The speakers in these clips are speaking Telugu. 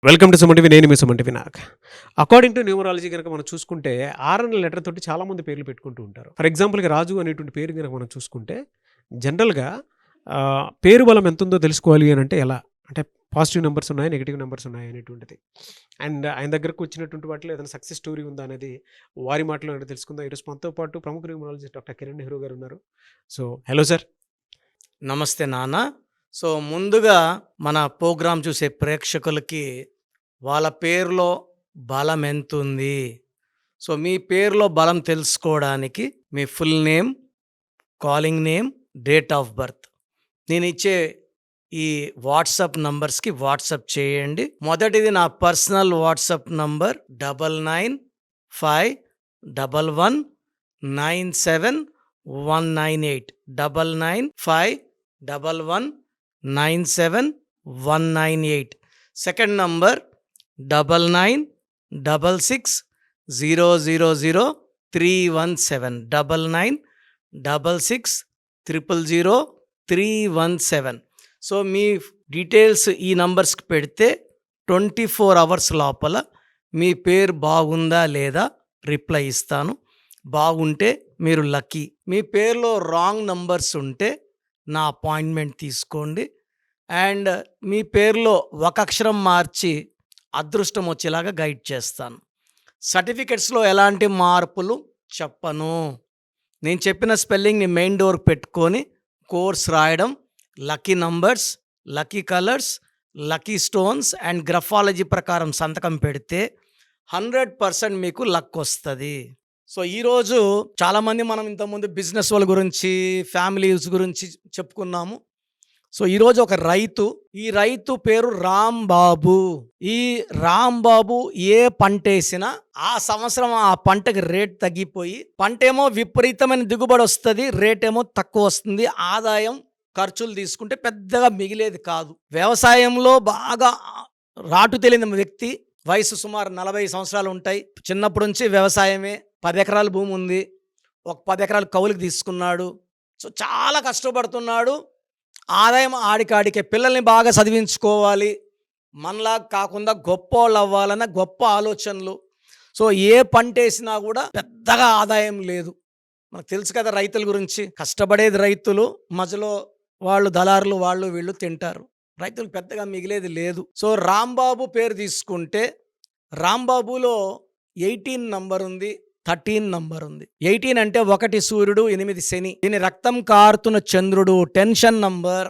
Welcome to Suman TV. నేను మీ Suman TV Nag. According to numerology గనక మనం చూసుకుంటే 6 అనే లెటర్ తోటి చాలామంది పేర్లు పెట్టుకుంటూ ఉంటారు. ఫర్ ఎగ్జాంపుల్‌గా రాజు అనేటువంటి పేరు గనక మనం చూసుకుంటే జనరల్‌గా పేరు బలం ఎంతుందో తెలుసుకోవాలి అనంటే ఎలా? అంటే పాజిటివ్ నంబర్స్ ఉన్నాయా? నెగెటివ్ నంబర్స్ ఉన్నాయా? అనేటువంటిది. అండ్ ఆయన దగ్గరకు వచ్చినటువంటి వాటిలో ఏదైనా సక్సెస్ స్టోరీ ఉందా అనేది వారి మాటలో తెలుసుకుందాం. ఈరోజు మనతో పాటు ప్రముఖ న్యూమరాలజిస్ట్ డాక్టర్ కిరణ్ నెహ్రూ గారు ఉన్నారు. So, hello sir. నమస్తే నాన్న. సో, ముందుగా మన ప్రోగ్రామ్ చూసే ప్రేక్షకులకి వాళ్ళ పేరులో బలం ఎంతుంది? సో, మీ పేరులో బలం తెలుసుకోవడానికి మీ full name, calling name, date of birth నేనిచ్చే ఈ వాట్సాప్ నంబర్స్‌కి వాట్సాప్ చేయండి. మొదటిది నా personal WhatsApp number 9951197198 9951197198. Second number 9966000317 9966000317. So, మీ డీటెయిల్స్ ఈ నంబర్స్‌కి పెడితే 24 అవర్స్ లోపల మీ పేరు బాగుందా లేదా రిప్లై ఇస్తాను. బాగుంటే మీరు లక్కీ. మీ పేరులో రాంగ్ నంబర్స్ ఉంటే నా అపాయింట్మెంట్ తీసుకోండి. అండ్ మీ పేరులో ఒక అక్షరం మార్చి అదృష్టం వచ్చేలాగా గైడ్ చేస్తాను. సర్టిఫికెట్స్‌లో ఎలాంటి మార్పులు చెప్పను. నేను చెప్పిన స్పెల్లింగ్‌ని మెయిన్ డోర్ పెట్టుకొని కోర్స్ రాయడం, lucky numbers, lucky colours, lucky stones and graphology ప్రకారం సంతకం పెడితే 100% మీకు లక్ వస్తుంది. సో, ఈరోజు చాలామంది మనం ఇంతకుముందు బిజినెస్ వాళ్ళ గురించి, ఫ్యామిలీస్ గురించి చెప్పుకున్నాము. సో, ఈరోజు ఒక రైతు, ఈ రైతు పేరు రాంబాబు. ఈ రాంబాబు ఏ పంట వేసినా ఆ సంవత్సరం ఆ పంటకి రేట్ తగ్గిపోయి పంటేమో విపరీతమైన దిగుబడి వస్తుంది, రేట్ ఏమో తక్కువ వస్తుంది. ఆదాయం ఖర్చులు తీసుకుంటే పెద్దగా మిగిలేది కాదు. వ్యవసాయంలో బాగా రాటు తెలియని వ్యక్తి, వయసు సుమారు 40 సంవత్సరాలు ఉంటాయి. చిన్నప్పటి నుంచి వ్యవసాయమే. 10 ఎకరాల భూమి ఉంది. ఒక 10 ఎకరాలు కౌలుకి తీసుకున్నాడు. సో, చాలా కష్టపడుతున్నాడు. ఆదాయం ఆడికాడికే. పిల్లల్ని బాగా చదివించుకోవాలి, మనలాగా కాకుండా గొప్పోళ్ళు అవ్వాలన్న గొప్ప ఆలోచనలు. సో, ఏ పంట వేసినా కూడా పెద్దగా ఆదాయం లేదు. మనకు తెలుసు కదా రైతుల గురించి. కష్టపడేది రైతులు, మధ్యలో వాళ్ళు దళారులు, వాళ్ళు వీళ్ళు తింటారు. రైతులు పెద్దగా మిగిలేది లేదు. సో, రాంబాబు పేరు తీసుకుంటే రాంబాబులో 18 నంబర్ ఉంది, 13 నంబర్ ఉంది. 18 అంటే 1 సూర్యుడు, 8 శని. దీని రక్తం కారుతున్న చంద్రుడు, టెన్షన్ నంబర్,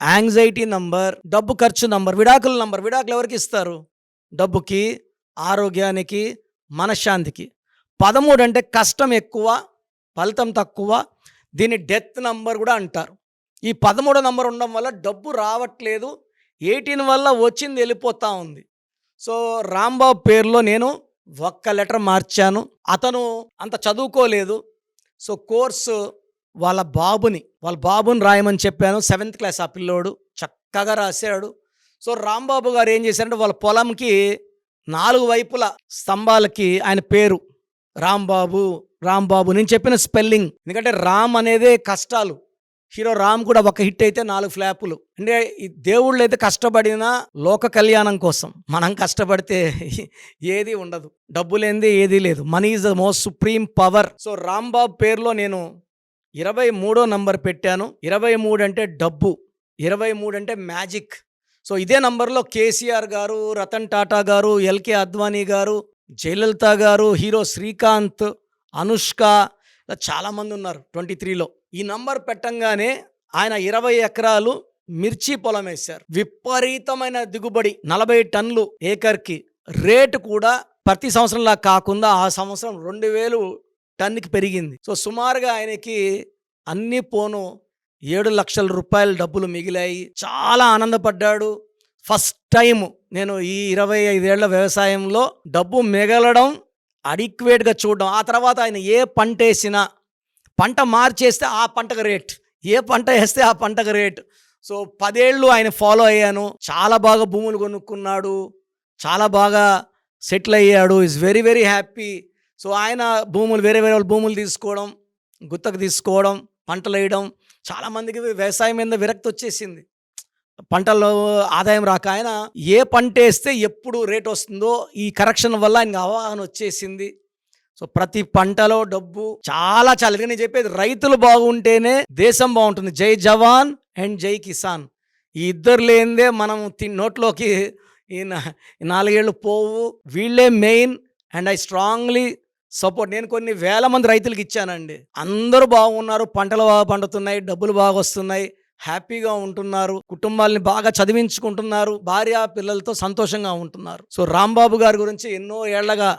యాంగ్జైటీ నంబర్, డబ్బు ఖర్చు నంబర్, విడాకుల నంబర్. విడాకులు ఎవరికి ఇస్తారు? డబ్బుకి, ఆరోగ్యానికి, మనశ్శాంతికి. 13 అంటే కష్టం ఎక్కువ, ఫలితం తక్కువ. దీన్ని డెత్ నంబర్ కూడా అంటారు. ఈ 13 నంబర్ ఉండడం వల్ల డబ్బు రావట్లేదు, 18 వల్ల వచ్చింది వెళ్ళిపోతూ ఉంది. సో, రాంబాబు పేరులో నేను ఒక్క లెటర్ మార్చాను. అతను అంత చదువుకోలేదు. సో, కోర్సు వాళ్ళ బాబుని రాయమని చెప్పాను. 7th క్లాస్ ఆ పిల్లోడు చక్కగా రాశాడు. సో, రాంబాబు గారు ఏం చేశారంటే వాళ్ళ పొలంకి 4 వైపుల స్తంభాలకి ఆయన పేరు రాంబాబు. నేను చెప్పిన స్పెల్లింగ్, ఎందుకంటే రామ్ అనేదే కష్టాలు. హీరో రామ్ కూడా ఒక హిట్ అయితే 4 ఫ్లాపులు. అంటే ఈ దేవుళ్ళు అయితే కష్టపడినా లోక కళ్యాణం కోసం. మనం కష్టపడితే ఏది ఉండదు. డబ్బు లేనిదే ఏదీ లేదు. Money is the most supreme power. So, Rambabu పేరులో నేను 23వ నంబర్ పెట్టాను. 23 అంటే డబ్బు, 23 అంటే మ్యాజిక్. సో, ఇదే నంబర్లో కేసీఆర్ గారు, రతన్ టాటా గారు, ఎల్కే అద్వానీ గారు, జయలలిత గారు, హీరో శ్రీకాంత్, అనుష్క, ఇలా చాలామంది ఉన్నారు 23లో. ఈ నంబర్ పెట్టంగానే ఆయన 20 ఎకరాలు మిర్చి పొలం వేశారు. విపరీతమైన దిగుబడి, 40 టన్నులు ఏకర్కి. రేటు కూడా ప్రతి సంవత్సరంలా కాకుండా ఆ సంవత్సరం 2000 టన్నుకి పెరిగింది. సో, సుమారుగా ఆయనకి అన్ని పోను 7 లక్షల రూపాయల డబ్బులు మిగిలాయి. చాలా ఆనందపడ్డాడు. ఫస్ట్ టైం నేను ఈ 25 ఏళ్ల వ్యవసాయంలో డబ్బు మిగలడం, అడిక్వేట్గా చూడడం. ఆ తర్వాత ఆయన ఏ పంట వేసినా పంట మార్చేస్తే ఆ పంటకు రేట్, ఏ పంట వేస్తే ఆ పంటకు రేట్. సో, 10 ఏళ్ళు ఆయన ఫాలో అయ్యాను. చాలా బాగా భూములు కొనుక్కున్నాడు, చాలా బాగా సెటిల్ అయ్యాడు. Is very very happy. So, ఆయన భూములు వేరే వాళ్ళ భూములు తీసుకోవడం, గుత్తకు తీసుకోవడం, పంటలు వేయడం. చాలామందికి వ్యవసాయం మీద విరక్తి వచ్చేసింది. పంటల్లో ఆదాయం రాక ఆయన ఏ పంట వేస్తే ఎప్పుడు రేట్ వస్తుందో ఈ కరెక్షన్ వల్ల ఆయనకు అవగాహన వచ్చేసింది. సో ప్రతి పంటలో డబ్బు చాలా చాలా, నేను చెప్పేది రైతులు బాగుంటేనే దేశం బాగుంటుంది. జై జవాన్ అండ్ జై కిసాన్, ఈ ఇద్దరు లేనిదే మనం నోట్లోకి ఈ 4 ఏళ్ళు పోవు. వీళ్ళే main. And I strongly support. నేను కొన్ని వేల మంది రైతులకు ఇచ్చానండి. అందరూ బాగున్నారు, పంటలు బాగా పండుతున్నాయి, డబ్బులు బాగా వస్తున్నాయి, హ్యాపీగా ఉంటున్నారు, కుటుంబాలని బాగా చదివించుకుంటున్నారు, భార్య పిల్లలతో సంతోషంగా ఉంటున్నారు. సో రాంబాబు గారి గురించి ఎన్నో ఏళ్లగా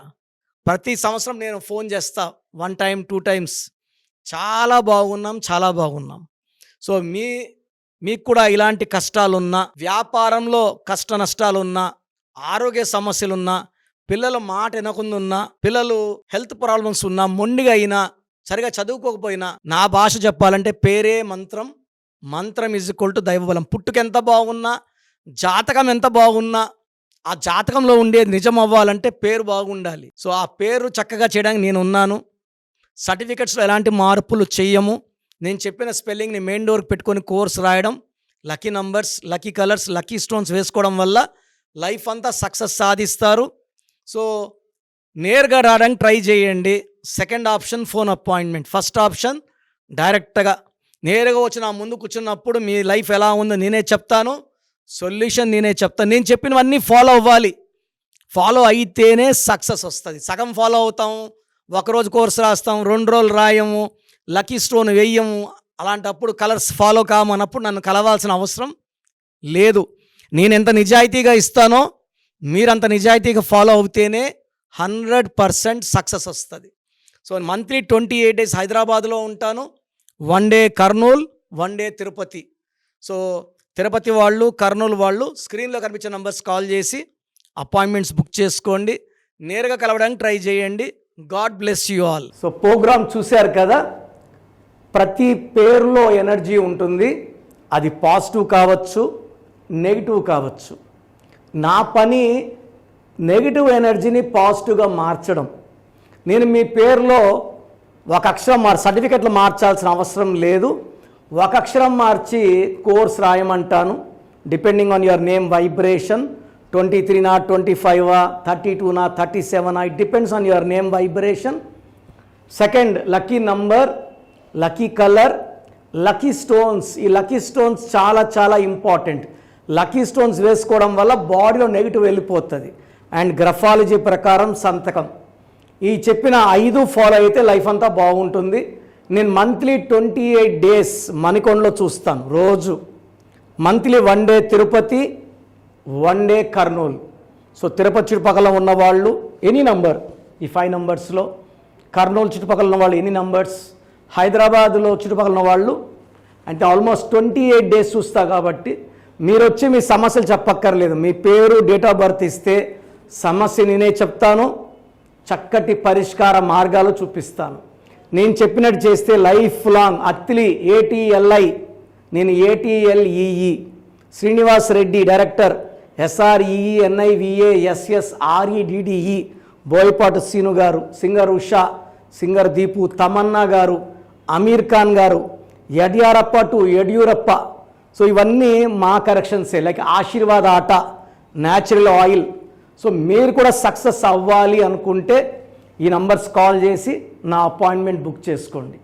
ప్రతి సంవత్సరం నేను ఫోన్ చేస్తా, 1 టైం 2 టైమ్స్. చాలా బాగున్నాం, చాలా బాగున్నాం. సో మీకు కూడా ఇలాంటి కష్టాలున్నా, వ్యాపారంలో కష్ట నష్టాలున్నా, ఆరోగ్య సమస్యలున్నా, పిల్లల మాట వినకుండా ఉన్నా, పిల్లలు హెల్త్ ప్రాబ్లమ్స్ ఉన్నా, మొండిగా అయినా, సరిగా చదువుకోకపోయినా, నా భాష చెప్పాలంటే పేరే మంత్రం. మంత్రం ఈజ్ ఈక్వల్ టు దైవబలం. పుట్టుక ఎంత బాగున్నా, జాతకం ఎంత బాగున్నా, ఆ జాతకంలో ఉండేది నిజం అవ్వాలంటే పేరు బాగుండాలి. సో ఆ పేరు చక్కగా చేయడానికి నేను ఉన్నాను. సర్టిఫికెట్స్లో ఎలాంటి మార్పులు చెయ్యము. నేను చెప్పిన స్పెల్లింగ్ని మెయిన్ డోర్కి పెట్టుకొని కోర్స్ రాయడం, lucky numbers, lucky colours, lucky stones వేసుకోవడం వల్ల లైఫ్ అంతా సక్సెస్ సాధిస్తారు. సో నేరుగా రావడానికి ట్రై చేయండి. Second option phone appointment. First option డైరెక్ట్గా నేరుగా వచ్చి నా ముందు కూర్చున్నప్పుడు మీ లైఫ్ ఎలా ఉందో నేనే చెప్తాను, సొల్యూషన్ నేనే చెప్తాను. నేను చెప్పినవన్నీ ఫాలో అవ్వాలి. ఫాలో అయితేనే సక్సెస్ వస్తుంది. సగం ఫాలో అవుతాం, ఒకరోజు కోర్స్ రాస్తాం, 2 రోజులు రాయము, లక్కీ స్టోన్ వేయము. అలాంటప్పుడు కలర్స్ ఫాలో కామన్నప్పుడు నన్ను కలవాల్సిన అవసరం లేదు. నేను ఎంత నిజాయితీగా ఇస్తానో మీరంత నిజాయితీగా ఫాలో అవుతేనే 100% సక్సెస్ వస్తుంది. సో మంత్లీ 28 days హైదరాబాద్లో ఉంటాను. 1 day Kurnool, 1 day Tirupati. So Tirupati వాళ్ళు, కర్నూలు వాళ్ళు స్క్రీన్లో కనిపించే నంబర్స్ కాల్ చేసి అపాయింట్మెంట్స్ బుక్ చేసుకోండి. నేరుగా కలవడానికి ట్రై చేయండి. God bless you all. So programme చూశారు కదా, ప్రతి పేరులో ఎనర్జీ ఉంటుంది. అది పాజిటివ్ కావచ్చు, నెగిటివ్ కావచ్చు. నా పని నెగిటివ్ ఎనర్జీని పాజిటివ్గా మార్చడం. నేను మీ పేరులో ఒక అక్షరం సర్టిఫికెట్లు మార్చాల్సిన అవసరం లేదు. ఒక అక్షరం మార్చి కోర్స్ రాయమంటాను. Depending on your name vibration, 23 25 32 37, it depends on your name vibration. Second lucky number, lucky colour, lucky stones. ఈ లక్కీ స్టోన్స్ చాలా చాలా ఇంపార్టెంట్. లక్కీ స్టోన్స్ వేసుకోవడం వల్ల బాడీలో నెగిటివ్ వెళ్ళిపోతుంది. అండ్ గ్రఫాలజీ ప్రకారం సంతకం. ఈ చెప్పిన 5 ఫాలో అయితే లైఫ్ అంతా బాగుంటుంది. నేను మంత్లీ 28 days మణికొండలో చూస్తాను రోజు. Monthly 1 day Tirupati, 1 day Kurnool. So Tirupati చుట్టుపక్కల ఉన్నవాళ్ళు ఎనీ నంబర్, ఈ 5 numbers-లో, కర్నూలు చుట్టుపక్కల ఉన్నవాళ్ళు ఎనీ నంబర్స్, హైదరాబాద్లో చుట్టుపక్కల ఉన్నవాళ్ళు అంటే ఆల్మోస్ట్ 28 days చూస్తా. కాబట్టి మీరు వచ్చి మీ సమస్యలు చెప్పక్కర్లేదు. మీ పేరు, డేట్ ఆఫ్ బర్త్ ఇస్తే సమస్య నేనే చెప్తాను, చక్కటి పరిష్కార మార్గాలు చూపిస్తాను. నేను చెప్పినట్టు చేస్తే లైఫ్ లాంగ్. అత్తిలి ATLI, నేను ATLEE, Srinivas Reddy director, SREENIVASSREDDE, Boyapati Seenu గారు, సింగర్ ఉషా, సింగర్ దీపు, తమన్నా గారు, అమీర్ ఖాన్ గారు, యడ్యారప్ప టు యడ్యూరప్ప. సో ఇవన్నీ మా కరెక్షన్సే. లైక్ ఆశీర్వాద్ ఆట, న్యాచురల్ ఆయిల్. సో మీరు కూడా సక్సెస్ అవ్వాలి అనుకుంటే ఈ నంబర్స్ కాల్ చేసి నా అపాయింట్మెంట్ బుక్ చేసుకోండి.